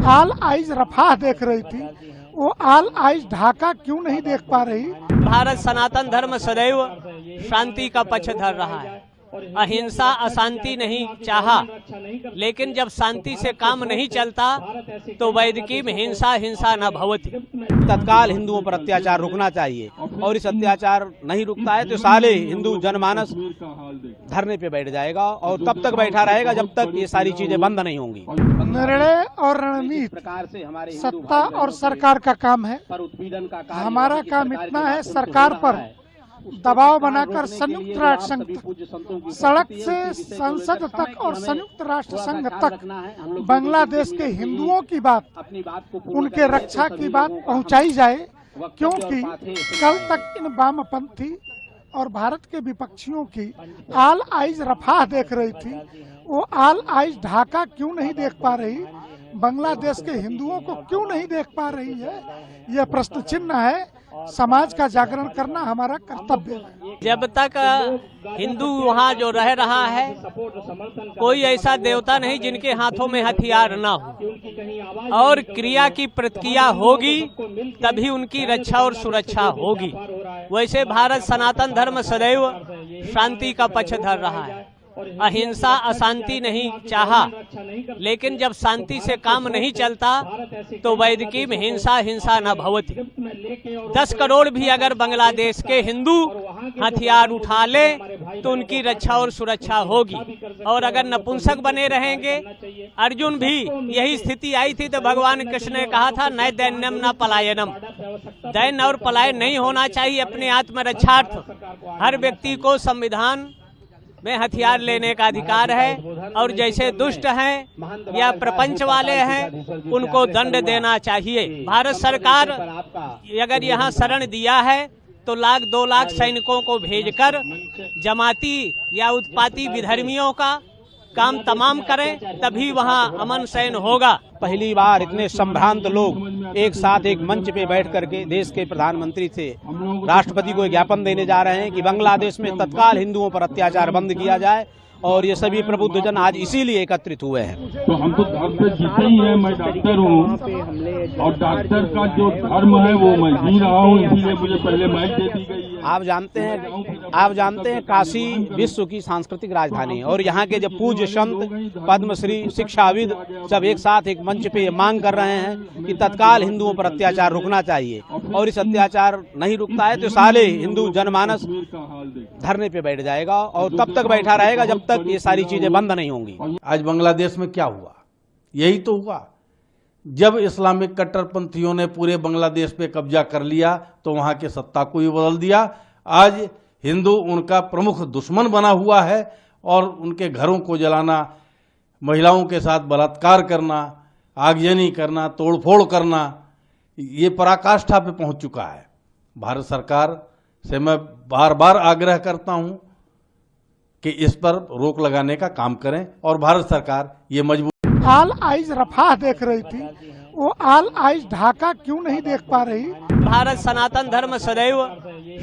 आल eyes Rafah देख रही थी, वो आल आइज ढाका क्यों नहीं देख पा रही। भारत सनातन धर्म सदैव शांति का पक्ष धर रहा है, अहिंसा अशांति नहीं चाहा, लेकिन जब शांति से काम नहीं चलता तो वैदिकी में हिंसा हिंसा न भवति। तत्काल हिंदुओं पर अत्याचार रुकना चाहिए और इस अत्याचार नहीं रुकता है तो साले हिंदू जनमानस धरने पे बैठ जाएगा और तब तक बैठा रहेगा जब तक ये सारी चीजें बंद नहीं होंगी। निर्णय और रणनीति सत्ता और सरकार का काम है। हमारा काम इतना है, सरकार पर दबाव बनाकर संयुक्त राष्ट्र संघ तक, सड़क से संसद तक और संयुक्त राष्ट्र संघ तक बांग्लादेश के हिंदुओं की बात, उनके रक्षा की बात पहुंचाई जाए, क्योंकि कल तक इन वामपंथी और भारत के विपक्षियों की आल आइज रफाह देख रही थी, वो आल आइज ढाका क्यों नहीं देख पा रही, बांग्लादेश के हिंदुओं को क्यों नहीं देख पा रही है, यह प्रश्न चिन्ह है। समाज का जागरण करना हमारा कर्तव्य है। जब तक हिंदू वहाँ जो रह रहा है, कोई ऐसा देवता नहीं जिनके हाथों में हथियार ना हो, और क्रिया की प्रतिक्रिया होगी तभी उनकी रक्षा और सुरक्षा होगी। वैसे भारत सनातन धर्म सदैव शांति का पक्ष धर रहा है, अहिंसा अशांति नहीं चाहा, लेकिन जब शांति से काम नहीं चलता तो वैदिकी में हिंसा हिंसा न भवति। 10 करोड़ भी अगर बांग्लादेश के हिंदू हथियार उठा ले तो उनकी रक्षा और सुरक्षा होगी। और अगर नपुंसक बने रहेंगे, अर्जुन भी यही स्थिति आई थी तो भगवान कृष्ण ने कहा था न दैन्यम न पलायनम, दैन्य और पलायन नहीं होना चाहिए। अपने आत्मरक्षार्थ हर व्यक्ति को संविधान में हथियार लेने का अधिकार है, और जैसे दुष्ट हैं या प्रपंच वाले हैं उनको दंड देना चाहिए। भारत सरकार अगर यहाँ शरण दिया है तो 1-2 लाख सैनिकों को भेजकर जमाती या उत्पाती विधर्मियों का काम तमाम करें, तभी वहाँ अमन शयन होगा। पहली बार इतने संभ्रांत लोग एक साथ एक मंच पे बैठ करके देश के प्रधानमंत्री से राष्ट्रपति को ज्ञापन देने जा रहे हैं कि बांग्लादेश में तत्काल हिंदुओं पर अत्याचार बंद किया जाए, और ये सभी प्रबुद्ध जन आज इसीलिए एकत्रित हुए हैं। तो हम तो डॉक्टर जीते ही हैं, मैं डॉक्टर हूँ और डॉक्टर का जो धर्म है वो मैं जी रहा हूँ, इसीलिए मुझे पहले माइक दे दी गई है। आप जानते हैं काशी विश्व की सांस्कृतिक राजधानी है, और यहाँ के जब पूज्य संत पद्मश्री शिक्षाविद सब एक साथ एक मंच पे मांग कर रहे हैं कि तत्काल हिंदुओं पर अत्याचार रुकना चाहिए और इस अत्याचार नहीं रुकता है तो साले हिंदू जनमानस धरने पे बैठ जाएगा और तब तक बैठा रहेगा जब तक ये सारी चीजें बंद नहीं होंगी। आज बांग्लादेश में क्या हुआ? यही तो हुआ, जब इस्लामिक कट्टरपंथियों ने पूरे बांग्लादेश पे कब्जा कर लिया तो वहां के सत्ता को ही बदल दिया। आज हिंदू उनका प्रमुख दुश्मन बना हुआ है और उनके घरों को जलाना, महिलाओं के साथ बलात्कार करना, आगजनी करना, तोड़फोड़ करना, ये पराकाष्ठा पे पहुंच चुका है। भारत सरकार से मैं बार बार आग्रह करता हूं कि इस पर रोक लगाने का काम करें, और भारत सरकार ये मजबूत। आल आइज रफाह देख रही थी, वो आल आइज ढाका क्यों नहीं देख पा रही। भारत सनातन धर्म सदैव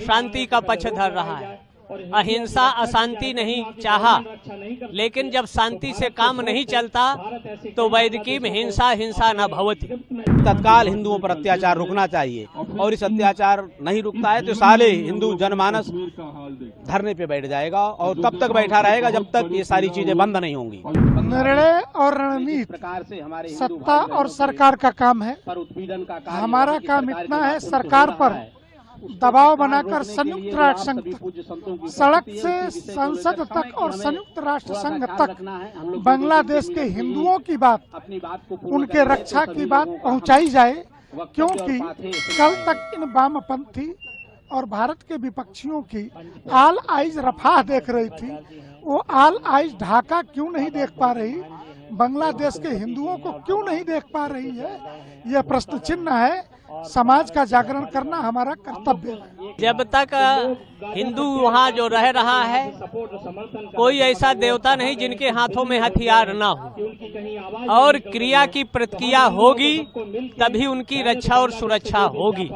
शांति का पक्ष धर रहा है, अहिंसा अशांति नहीं चाहा, लेकिन जब शांति से काम नहीं चलता तो वैदिकी में हिंसा हिंसा न भवति। तत्काल हिंदुओं पर अत्याचार रुकना चाहिए और इस अत्याचार नहीं रुकता है तो साले हिंदू जनमानस धरने पे बैठ जाएगा और तब तक बैठा रहेगा जब तक ये सारी चीजें बंद नहीं होंगी। निर्णय और रणनीति सत्ता और सरकार का काम है। हमारा काम इतना है, सरकार पर दबाव बनाकर संयुक्त राष्ट्र संघ तक, सड़क से संसद तक और संयुक्त राष्ट्र संघ तक बांग्लादेश के हिंदुओं की बात, उनके रक्षा की बात पहुंचाई जाए, क्योंकि कल तक इन वामपंथी और भारत के विपक्षियों की आल आइज रफाह देख रही थी, वो आल आइज ढाका क्यों नहीं देख पा रही, बांग्लादेश के हिंदुओं को क्यों नहीं देख पा रही है, यह प्रश्न चिन्ह है। समाज का जागरण करना हमारा कर्तव्य है। जब तक हिंदू वहाँ जो रह रहा है, कोई ऐसा देवता नहीं जिनके हाथों में हथियार ना हो, और क्रिया की प्रतिक्रिया होगी तभी उनकी रक्षा और सुरक्षा होगी।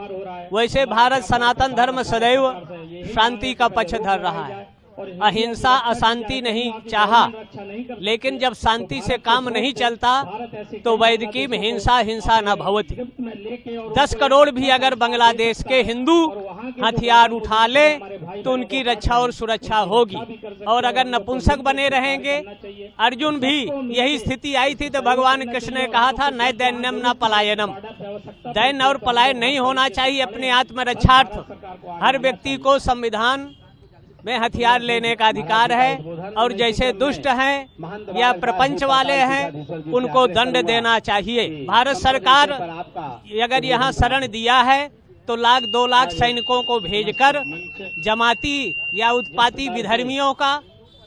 वैसे भारत सनातन धर्म सदैव शांति का पक्ष धर रहा है, अहिंसा अशांति नहीं चाहा, लेकिन जब शांति से काम नहीं चलता तो वैदिकी में हिंसा हिंसा न भवति। 10 करोड़ भी अगर बांग्लादेश के हिंदू हथियार उठा ले तो उनकी रक्षा और सुरक्षा होगी। और अगर नपुंसक बने रहेंगे, अर्जुन भी यही स्थिति आई थी तो भगवान कृष्ण ने कहा था न दैन्यम न पलायनम, दैन्य और पलायन नहीं होना चाहिए। अपने आत्मरक्षार्थ हर व्यक्ति को संविधान में हथियार लेने का अधिकार है और जैसे दुष्ट हैं या प्रपंच वाले हैं उनको दंड देना चाहिए। भारत सरकार अगर यहाँ शरण दिया है तो 1-2 लाख सैनिकों को भेजकर जमाती या उत्पाती विधर्मियों का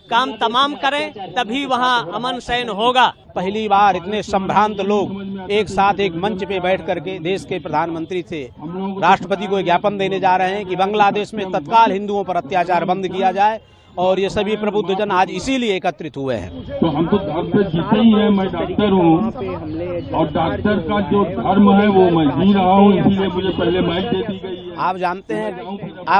काम तमाम करें, तभी वहाँ अमन शयन होगा। पहली बार इतने संभ्रांत लोग एक साथ एक मंच पे बैठ करके देश के प्रधानमंत्री से राष्ट्रपति को ज्ञापन देने जा रहे हैं कि बांग्लादेश में तत्काल हिंदुओं पर अत्याचार बंद किया जाए। और ये सभी प्रबुद्धजन आज इसीलिए एकत्रित हुए हैं। तो हम तो धर्म पे जीते ही हैं। मैं डॉक्टर हूँ और डॉक्टर का जो धर्म है वो मैं जी रहा हूँ, इसीलिए मुझे पहले माइक दे दी गई है। आप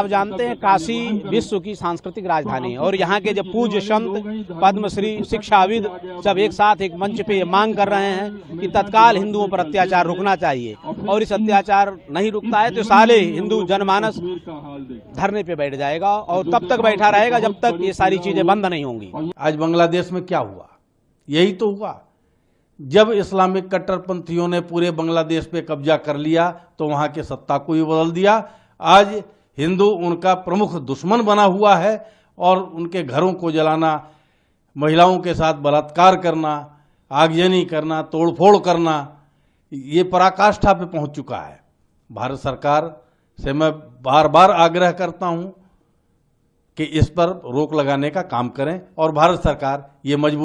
जानते हैं काशी विश्व की सांस्कृतिक राजधानी है और यहाँ के जब पूज्य संत पद्मश्री शिक्षाविद जब एक साथ एक मंच पे मांग कर रहे हैं कि तत्काल हिंदुओं पर अत्याचार रुकना चाहिए और इस अत्याचार नहीं रुकता है तो साले हिंदू जनमानस धरने पे बैठ जाएगा और तब तक बैठा रहेगा जब तक ये सारी चीजें बंद नहीं होंगी। आज बांग्लादेश में क्या हुआ? यही तो हुआ। जब इस्लामिक कट्टरपंथियों ने पूरे बांग्लादेश पे कब्जा कर लिया तो वहां के सत्ता को ही बदल दिया। आज हिंदू उनका प्रमुख दुश्मन बना हुआ है और उनके घरों को जलाना, महिलाओं के साथ बलात्कार करना, आगजनी करना, तोड़फोड़ करना, ये पराकाष्ठा पे पहुंच चुका है। भारत सरकार से मैं बार बार आग्रह करता हूं कि इस पर रोक लगाने का काम करें और भारत सरकार ये मजबूर